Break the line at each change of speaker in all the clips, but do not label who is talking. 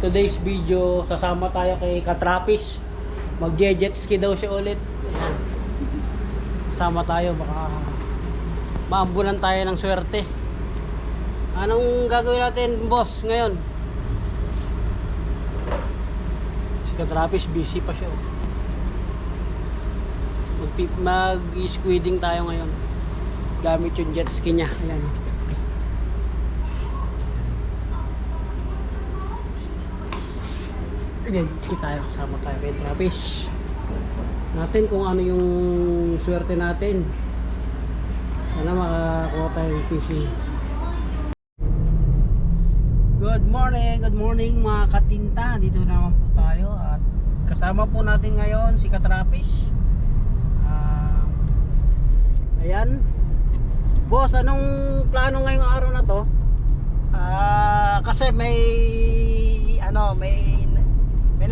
today's video, sasama tayo kay Katrapis. Mag-jet ski daw siya ulit. Ayan. Sama tayo, baka maambulan tayo ng swerte. Anong gagawin natin, boss, ngayon? Si Katrapis busy pa siya. Mag-squiding tayo ngayon gamit yung jet ski niya. Ayan. Jet ski tayo, kasama tayo kay Travis natin kung ano yung swerte natin. Sana makakuha tayo ng fishing. Good morning mga katinta. Dito naman po tayo at kasama po natin ngayon si Katrapis. Ayan. Boss, anong plano ngayong araw na to?
Kasi may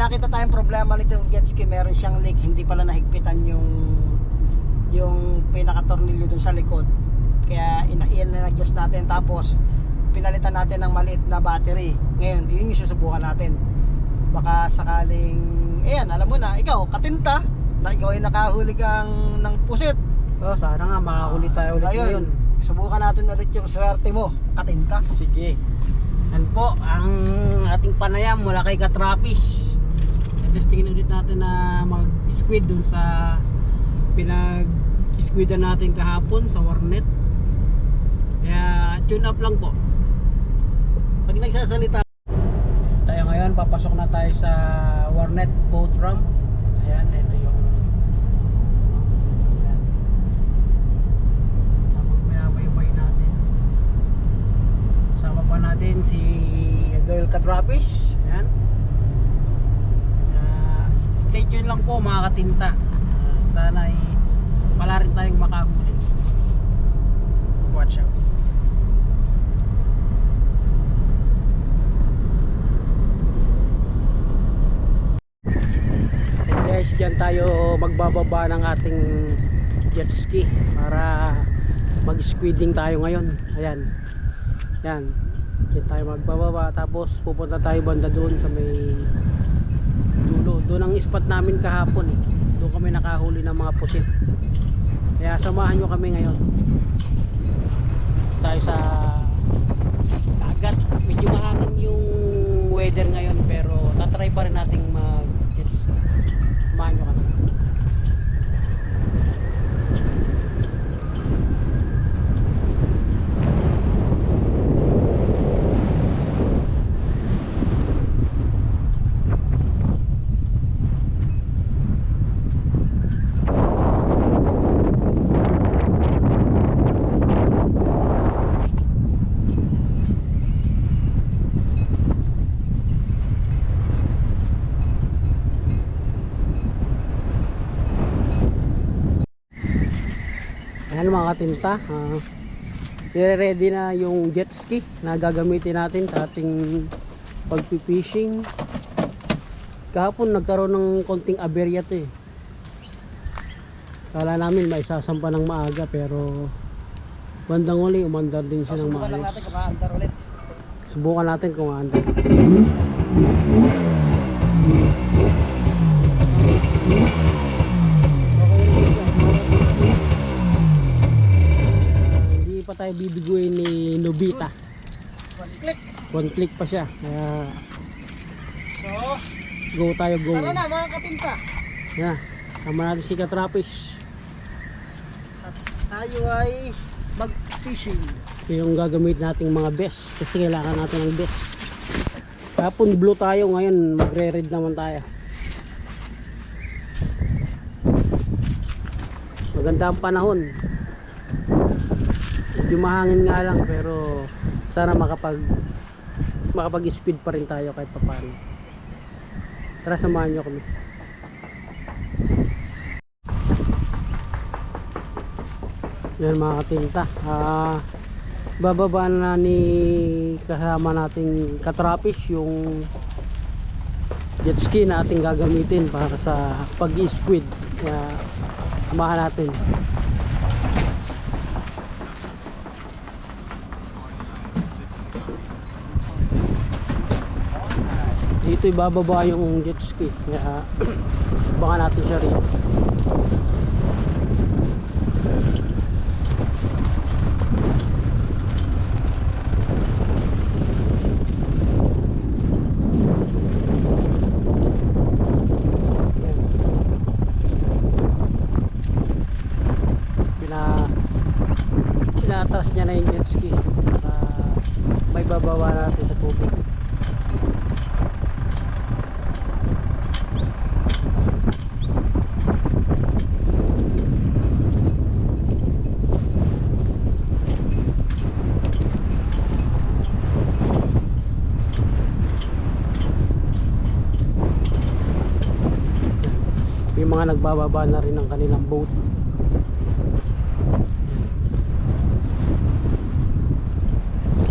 nakita tayong problema nitong jet ski. Meron siyang leak, hindi pala nahigpitan yung pinaka-tornilyo dun sa likod. Kaya in-adjust natin, tapos pinalitan natin ng maliit na battery. Ngayon, yun yung susubukan natin. Baka sakaling, alam mo na, ikaw, katinta, na ikaw ay nakahuli kang ng pusit.
Sana nga makahuli tayo ulit ngayon.
Subukan natin ulit yung swerte mo, katinta.
Sige. Yan po ang ating panayam mula kay Katrapis. Testingin ulit natin na mag-squid dun sa pinag-squidan natin kahapon sa Warnet. Kaya tune up lang po.
Pag nagsasalita
tayo ngayon, papasok na tayo sa Warnet boat ramp. Ayan, ito yung minabay natin. Kasama pa natin si Doyle Katrapis. Ayan. Stay tuned lang po mga katinta. Sana ay wala rin tayong makahuli. Watch out. And guys, dyan tayo magbababa ng ating jet ski para mag-squiding tayo ngayon. Ayan. Yan. Dyan tayo magbababa, tapos pupunta tayo banda doon sa may dulo. Doon ang spot namin kahapon eh. Doon kami nakahuli ng mga pusit. Kaya samahan nyo kami ngayon. Tayo sa dagat. Medyo mahangin yung weather ngayon, pero tatry pa rin nating mag-jet ski. Samahan nyo kami. Ayan mga katinta, ready na yung jet ski na gagamitin natin sa ating pagpipishing. Kahapon nagkaroon ng konting aberya to eh. Kala namin may sasampa ng maaga, pero bandang uli umandar din siya ng maayos.
Subukan natin kung maandar ulit.
Subukan natin kung maandar. Pa tayo bibiguin ni Nobita. One click pa siya. Kaya
So,
go tayo, go.
tara na mga katinta.
Yan. Sama natin si Katrapis.
At tayo ay mag-fishing.
Ito yung gagamit nating mga best, kasi kailangan natin ng best. Kapon blue tayo, ngayon magre-red naman tayo. Maganda ang panahon. Yung mahangin nga lang, pero sana makapag-speed pa rin tayo kahit papaano. Tara, samahan nyo kami. Yan mga katinta, bababa na ni kasama nating Katrapis yung jet ski na ating gagamitin para sa pag-squid. Samahan natin. Dito ibababa yung jet ski, kaya baka natin siya rin. Pinatras niya na yung jet ski para may babawa natin sa tubig. May mga nagbababa na rin ng kanilang boat.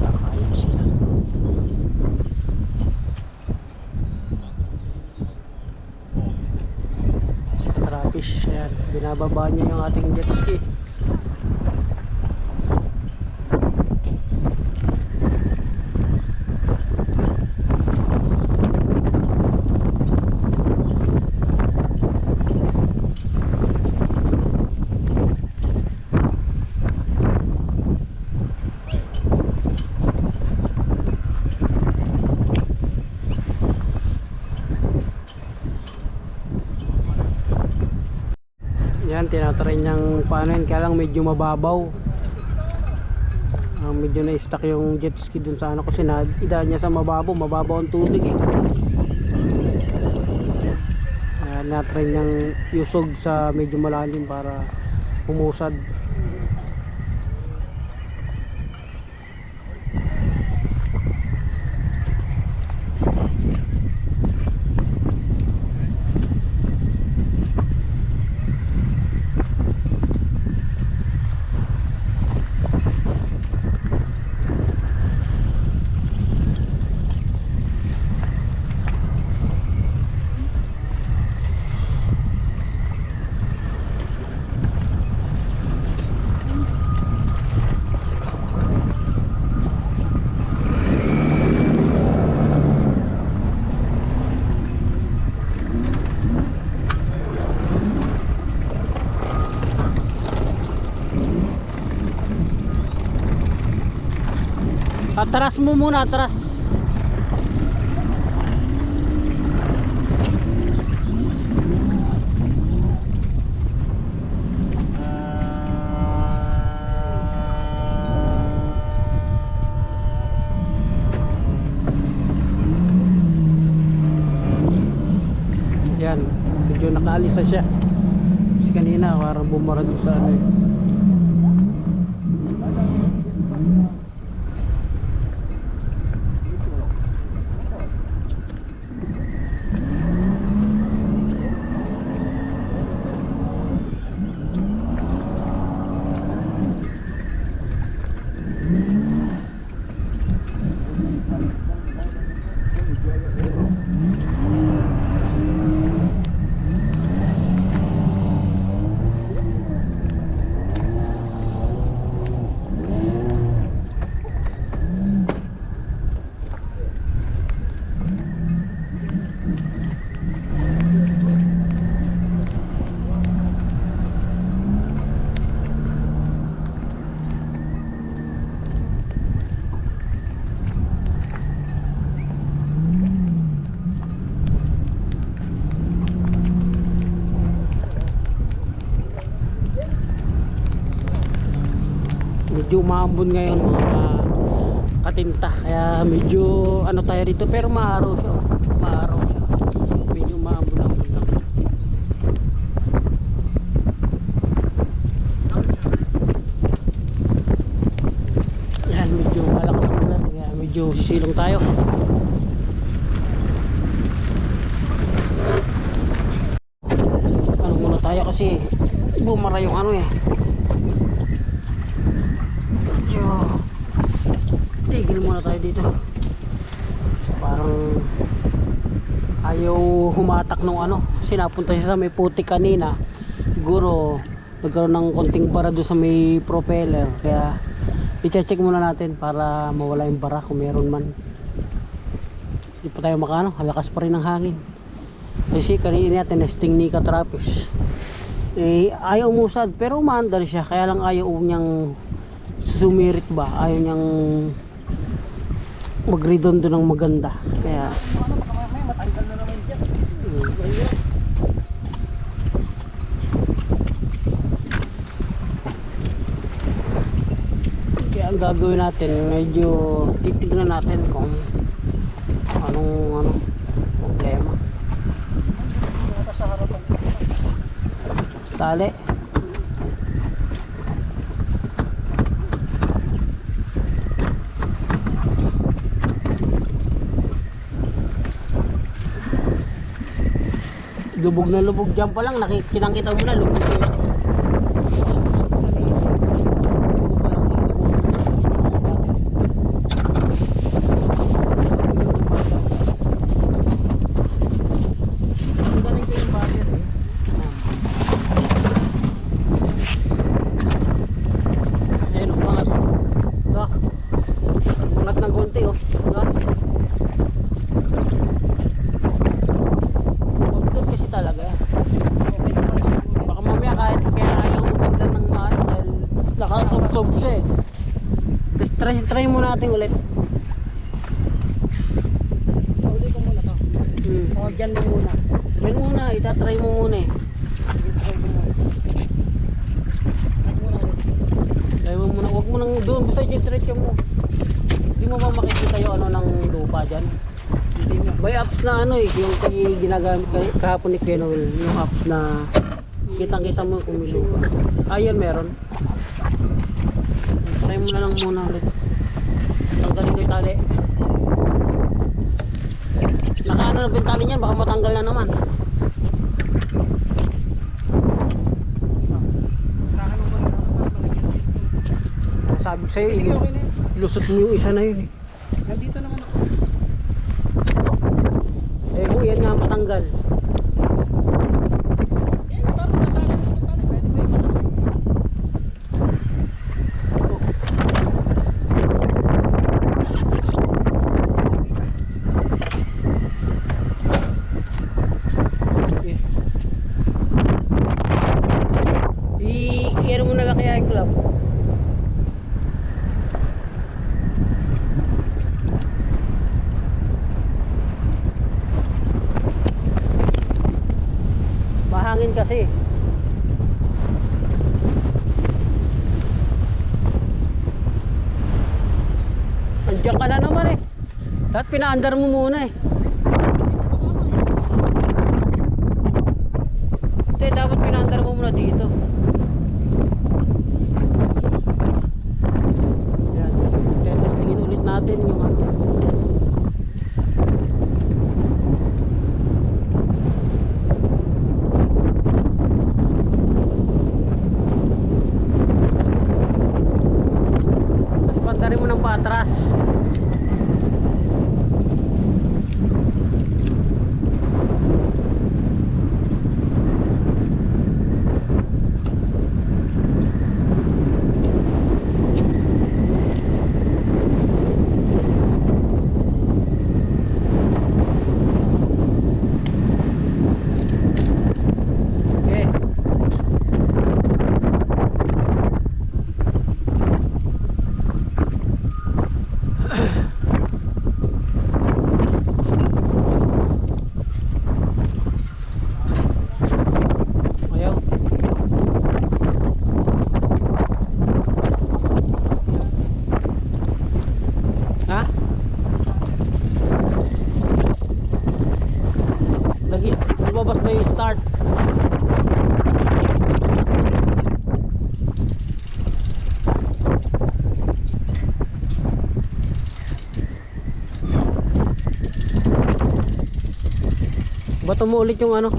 Kakaya sila. Si Katrapish, ayan, binababa niya yung ating jet ski. Yan, tinatry niyang paano yun, kaya lang medyo mababaw. Medyo na-stuck yung jet ski dun sa ano, kasi idaan niya sa mababaw ang tubig eh. Na-try niyang yusog sa medyo malalim para humusad. Atras mo muna, atras. Yan, medyo nakaalis na siya. Kasi kanina parang bumara doon sa ano eh. Medyo maambon ngayon mga katinta, kaya medyo ano tayo dito, pero maaraw siya, maaraw siya, medyo maambon lang. Yan, medyo malakas ang ulan, kaya medyo sisilong tayo. Ano muna tayo kasi bumara yung ano eh. Tigil muna tayo dito. Parang ayaw humatak nung ano, kasi napunta siya sa may putik kanina. Siguro nagkaroon ng konting bara doon sa may propeller, kaya i-check muna natin para mawala yung bara kung meron man. Hindi pa tayo makano, halakas pa rin ang hangin. Kasi kanina tinesting ni Katrapis. Ayaw umusad pero umaandar siya. Kaya lang ayaw niyang sumirit ba. Ayaw niyang magredondo ng maganda. Kaya
Baka mamaya matanggal na naman dyan.
Kaya ang gagawin natin, medyo titignan natin kung anong problema.
Sa harapan.
Tali. Lubog na lubog dyan pa lang, nakikita mo na lubog na yun.
Galing ko yung battery.
Ayun, umangat. Umangat ng konti oh. Pagdod kasi talaga yan. Baka mamaya kahit kaya ayaw umanda ng maano dahil nakasubsob siya eh. Kasi try mo natin ulit.
Uli ko muna to. O, dyan mo muna.
Yan muna, itatry mo muna eh. Try mo muna, huwag mo nang doon, basta dyan diretso mo. Hindi mo ba makikita yung ano ng lupa dyan? By apps na ano eh, yung ginagamit kahapon ni Ken Noel, yung apps na kitang-kita mo kung may lupa. Ayun meron. Try mo na lang muna ulit. Tanggalin ko yung tali. Nakaano na ba yung tali niyan? Baka matanggal na naman. Sabi ko sa'yo,
Sige, okay na yun.
ilusot mo yung isa na yun eh.
Nandito naman ako.
Eh kung yan nga matanggal.
Eh, natapos na sa akin yung tali. Pwede ba yung matanggal?
I-ano mo na lang kaya yung club. Mahangin kasi. Andiyan ka na naman eh. Dapat pinaandar mo muna eh. Hindi, dapat pinaandar mo muna dito. Yan. Testingin ulit natin yung ano. Tapos pandarin mo ng patras. Okay. Ayaw. Ha? Lumabas ba yung start? Bato mo ulit yung ano?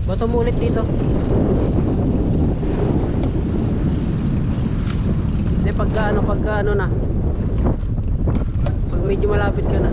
Bato mo ulit dito. Hindi pagka ano na. Pag medyo malapit ka na.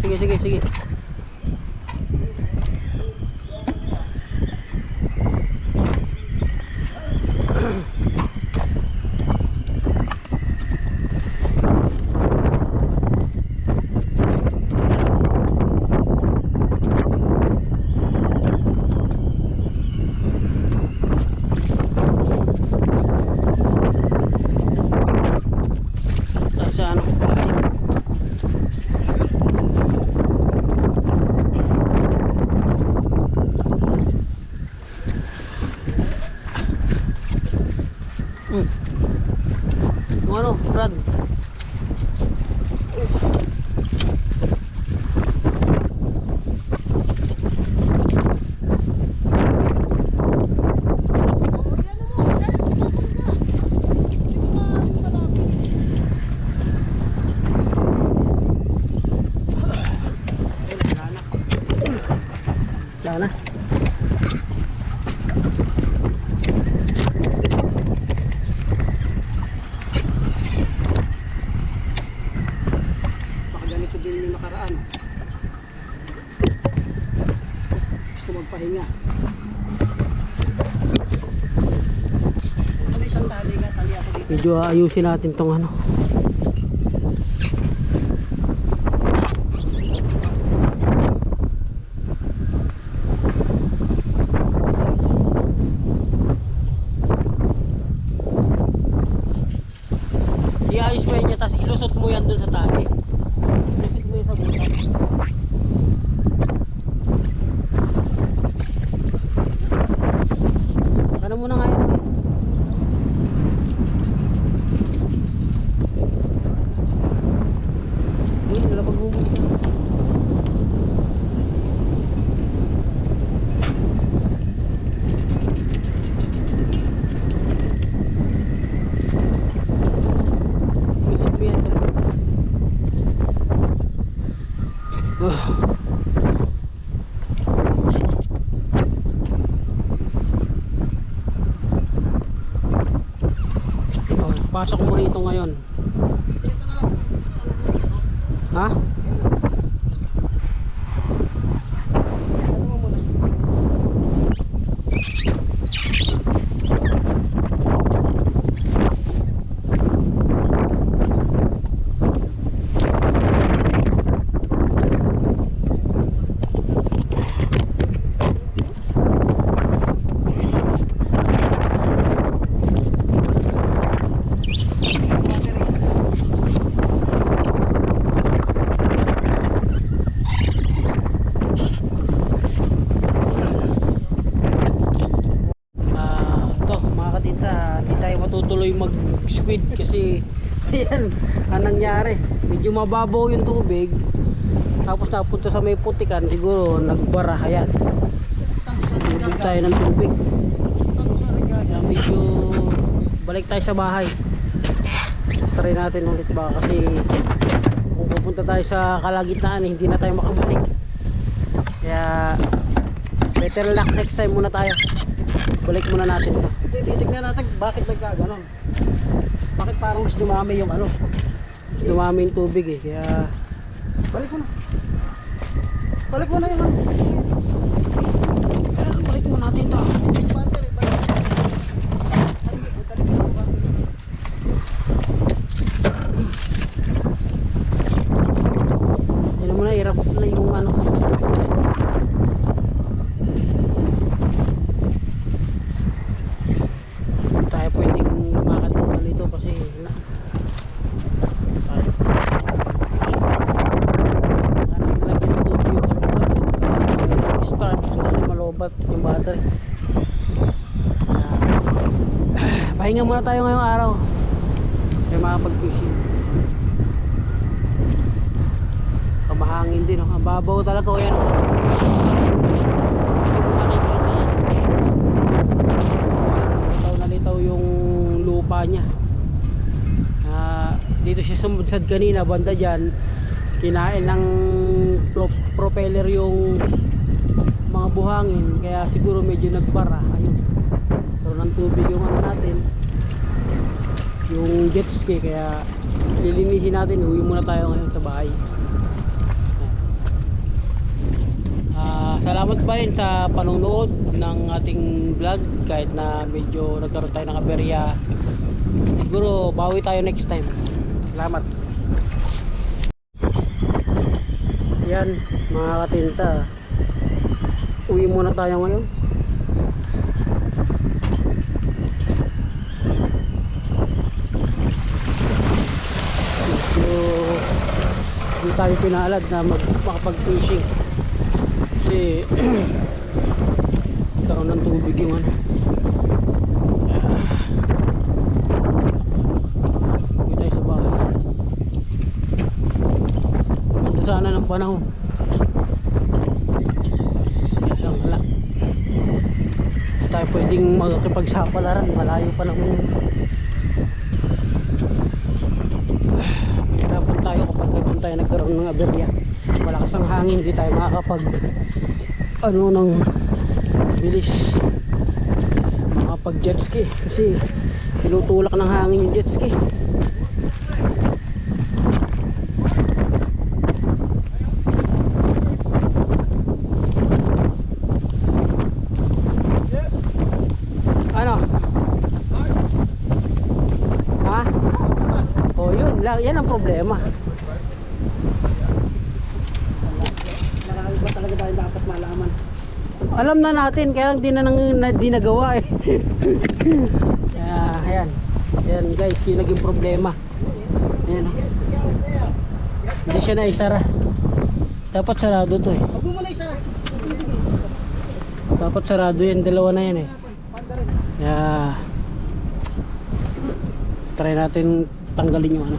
sige, sige, sige. Sa ano? Ano, Brad? Wala na. Baka ganito din yung nakaraan. Gusto magpahinga. Ano isang tali nga, tali ako dito. Medyo ayusin natin tong ano. I-ayos mo yan niya, tapos ilusot mo yan dun sa tali. Ilusot mo yan sa butas. Ano muna nga yan? Lalapag mo muna. Ilusot mo yan sa butas. Pasok mo rito ngayon. Ha? Matutuloy mag-squid kasi ayan ang nangyari, medyo mababaw yung tubig tapos napunta sa may putikan, siguro nagbara. Ayan, tubig tayo ng tubig. Ayan, medyo balik tayo sa bahay, try natin ulit ba kasi kung pupunta tayo sa kalagitnaan hindi na tayo makabalik, kaya better luck next time muna tayo. Balik muna natin ito.
Titignan natin bakit nagkaganon. Bakit parang mas dumami yung ano?
Dumami yung tubig eh, kaya
Balik mo na. Balik mo na yung ano.
balik mo natin ito.
Yung battery, balik. Balik mo yung battery.
Yan mo na, hirap na yung ano. Tayo pwedeng makatunggal nito kasi wala. Tayo. Hanap lagi ng tubig yung start kasi malobat yung battery. Pahinga muna tayo ngayong araw kaya makapag-fishing. Mahangin din, oh. Ang babaw talaga, oh, yan, oh. Litaw na litaw yung lupa niya. Dito siya sumudsad kanina, banda dyan kinain ng propeller yung mga buhangin, kaya siguro medyo nagbara. Ayun, so ng tubig yung ano natin, yung jet ski, kaya lilinisin natin. Uwi muna tayo ngayon sa bahay. salamat pa rin sa panonood ng ating vlog kahit na medyo nagkaroon tayo ng aberya. Siguro bawi tayo next time. Salamat. Yan mga katinta, uwi muna tayo ngayon. So, hindi tayo pinalad na makapag-fishing kasi karoon ng tubig yung ano. Uwi tayo sa bahay. Ganda sana ng panahon. Kaya lang wala. Hindi tayo pwedeng makipagsapalaran, malayo pa naman yun. Hirapan tayo kapag doon tayo nagkaroon ng aberya. Malakas ang hangin, hindi tayo makakapag ano ng bilis makapag jet ski kasi tinutulak ng hangin yung jet ski. Ano? Ha? Oh, yun lang, yan ang problema. Marami pa talaga tayo dapat malaman. Alam na natin, kaya lang di nagawa eh. Ayan. Ayan guys, yun naging problema. Ayan. Hindi siya naisara. Dapat sarado to eh.
Huwag mo muna isara.
Dapat sarado yan, dalawa na yan eh. Yeah. Try natin tanggalin yung ano.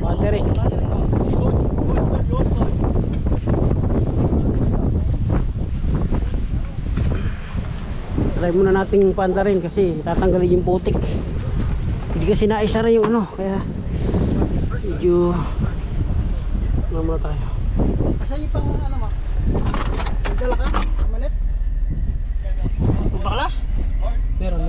Battery. Try muna nating pandarin kasi tatanggalin yung putik. Hindi kasi naisara yung ano, kaya medyo mamala tayo.
Asan yung pang ano mo? Nagdala ka? Malit? Pagbakalas?
Meron.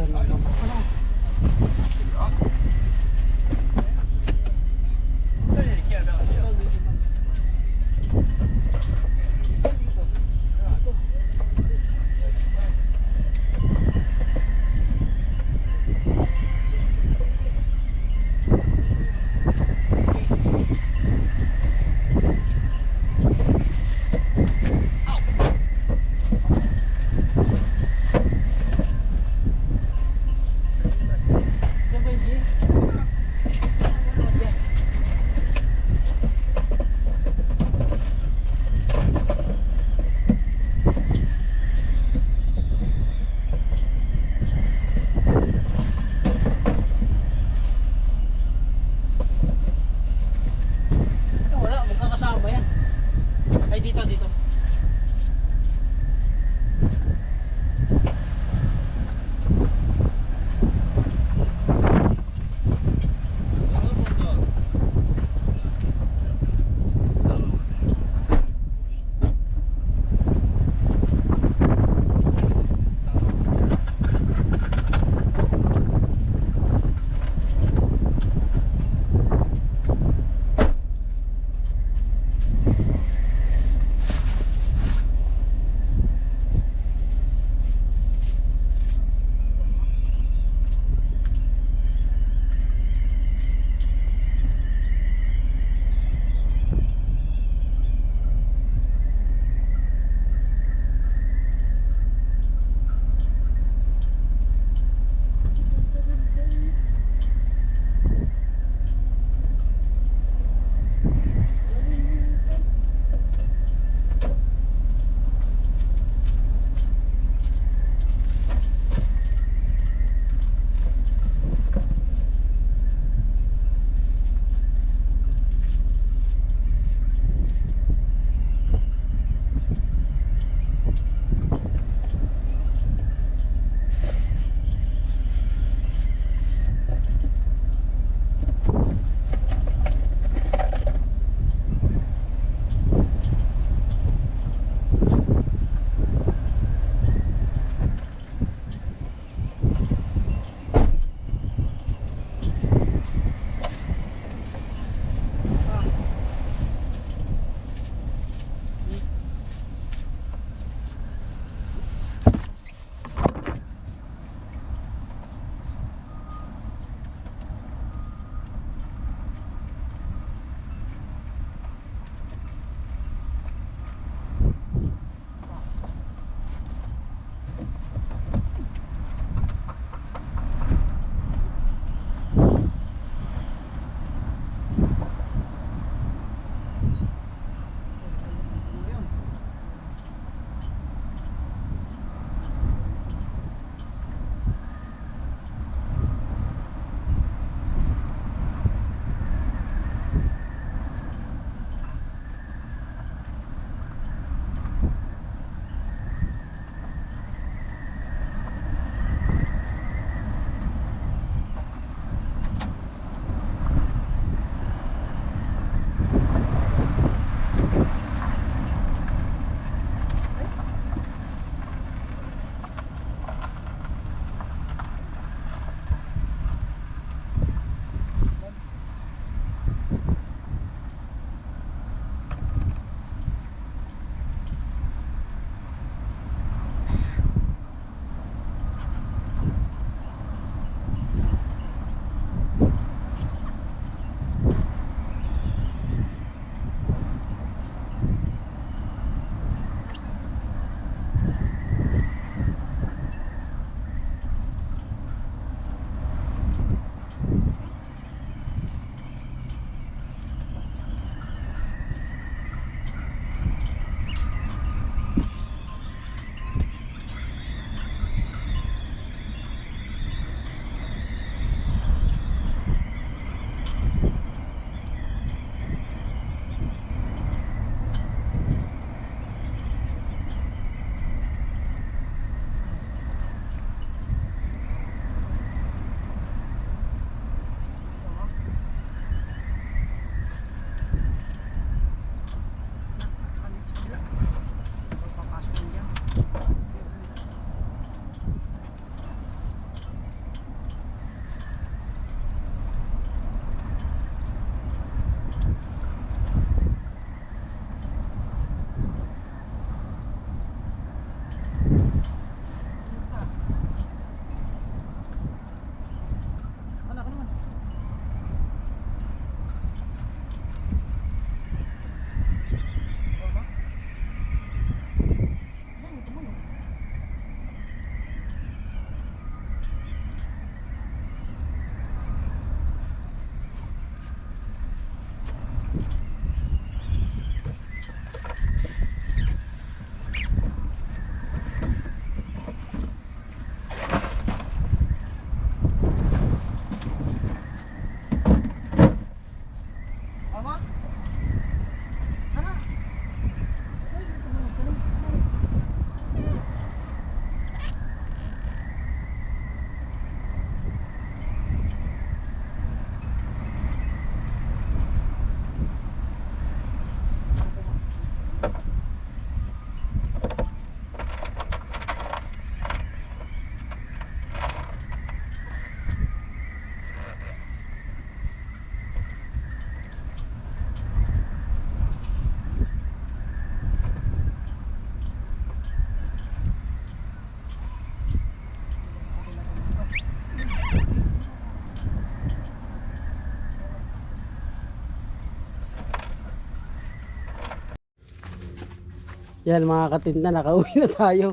Yan mga katinda, nakauwi na tayo.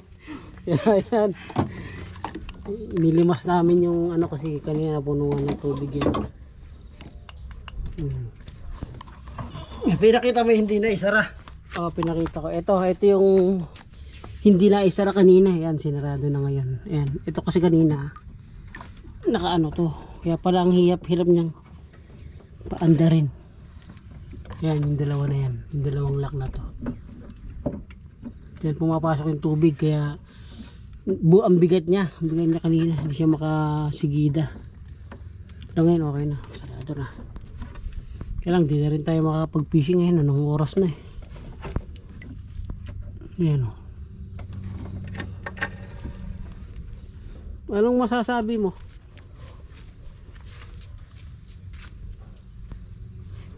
Yan. Inilimas namin yung ano kasi kanina napunuan ng tubig yan.
Pinakita mo hindi na isara.
Oh, pinakita ko. Ito yung hindi na isara kanina. Yan, sinarado na ngayon. Ayan. Ito kasi kanina nakaano to. Kaya pala ang hirap niyang paanda rin. Yan, yung dalawa na yan. Yung dalawang lock na to. Yan, pumapasok yung tubig kaya ang bigat niya. Ang bigat niya kanina. Hindi siya makasigida. Pero ngayon okay na. Sarado na. Kaya lang, di na rin tayo makakapag-fishing ngayon. Anong oras na eh. Yan o. Anong masasabi mo?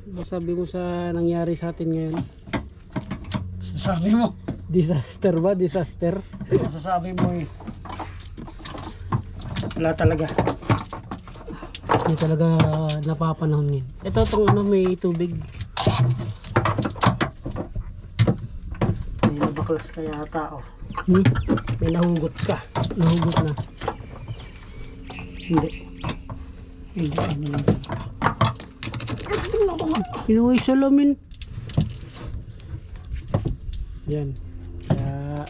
Masabi mo sa nangyari sa atin ngayon?
Sasabi mo.
Disaster ba? Disaster?
Sasabi mo eh. Wala talaga.
Hindi talaga napapanahon ngayon. Ito itong ano, may tubig.
May nabaklas ka yata oh.
Hmm?
May nahugot ka.
Nahugot na.
Hindi. Hindi ano lang.
Pinuhay salamin. Yan. Kaya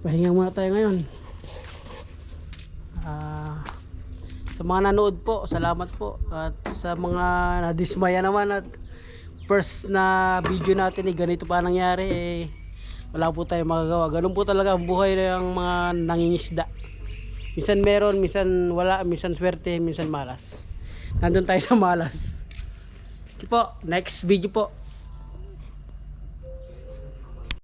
pahinga muna tayo ngayon. Sa mga nanood po, salamat po. At sa mga nadismaya naman at first na video natin ganito pa nangyari wala po tayong magagawa. Ganun po talaga ang buhay ng mga nangingisda. Minsan meron, minsan wala, minsan swerte, minsan malas. Nandun tayo sa malas. Po, next video po.